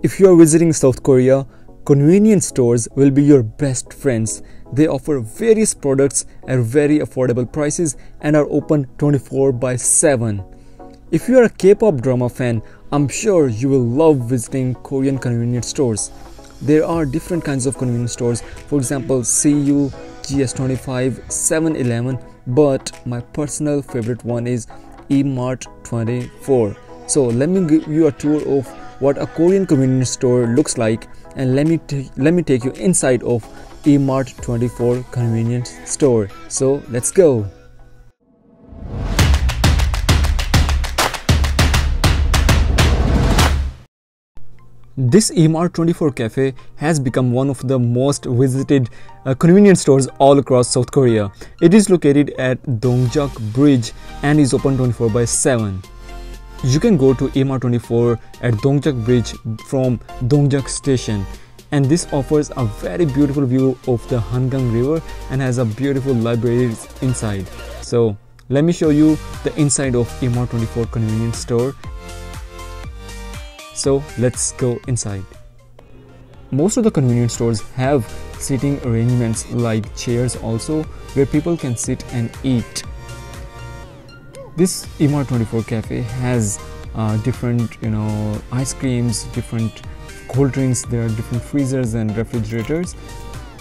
If you are visiting South Korea, convenience stores will be your best friends. They offer various products at very affordable prices and are open 24/7. If you are a K-pop drama fan, I'm sure you will love visiting Korean convenience stores. There are different kinds of convenience stores, for example Seoul, GS25, 7-Eleven, but my personal favorite one is Emart24. So let me give you a tour of what a Korean convenience store looks like, and let me take you inside of Emart24 convenience store. So let's go. This Emart24 cafe has become one of the most visited convenience stores all across South Korea. It is located at Dongjak Bridge and is open 24/7. You can go to Emart24 at Dongjak Bridge from Dongjak station, and this offers a very beautiful view of the Hangang River and has a beautiful library inside. So let me show you the inside of Emart24 convenience store. So let's go inside. Most of the convenience stores have seating arrangements like chairs also, where people can sit and eat. This Emart24 cafe has different ice creams, different cold drinks. There are different freezers and refrigerators.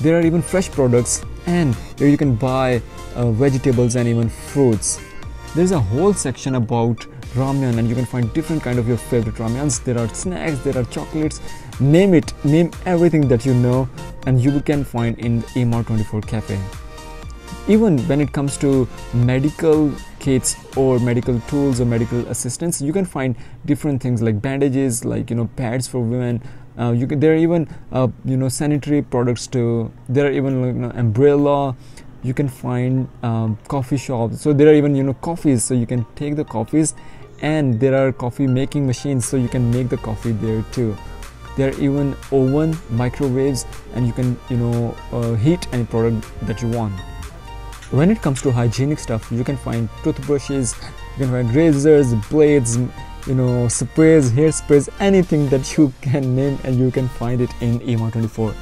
There are even fresh products, and where you can buy vegetables and even fruits. There's a whole section about ramen, and you can find different kind of your favorite ramyans. There are snacks, there are chocolates, name it, name everything that you know, and you can find in Emart24 cafe. Even when it comes to medical kits or medical tools or medical assistance, you can find different things like bandages, like pads for women. There are even sanitary products too. There are even umbrella. You can find coffee shops. So there are even coffees, so you can take the coffees, and there are coffee making machines, so you can make the coffee there too. There are even oven, microwaves, and you can heat any product that you want. When it comes to hygienic stuff, you can find toothbrushes, you can find razors, blades, sprays, hairsprays, anything that you can name, and you can find it in Emart24.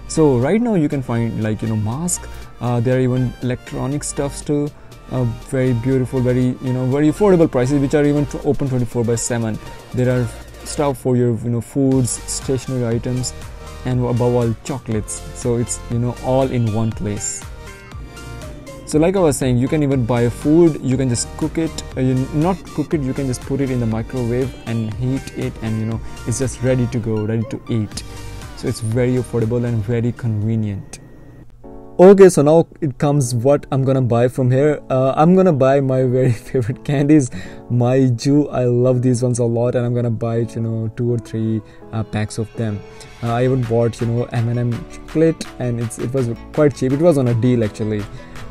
So right now you can find mask. There are even electronic stuffs too, very beautiful, very very affordable prices, which are even open 24/7. There are stuff for your foods, stationery items, and above all chocolates. So it's all in one place. So like I was saying, you can even buy food. You can just cook it, not cook it, you can just put it in the microwave and heat it, and it's just ready to go, ready to eat. So it's very affordable and very convenient. Okay, so now it comes what I'm gonna buy from here. I'm gonna buy my very favorite candies, Maiju. I love these ones a lot, and I'm gonna buy 2 or 3 packs of them. I even bought M&M chocolate, and it was quite cheap. It was on a deal actually.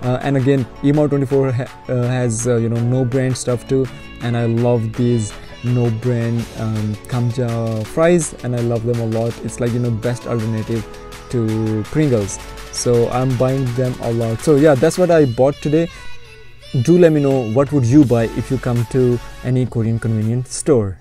And again, Emart24 has no brand stuff too, and I love these no brand Kamja fries, and I love them a lot. It's like best alternative to Pringles, so I'm buying them a lot. So yeah, that's what I bought today. Do let me know what would you buy if you come to any Korean convenience store.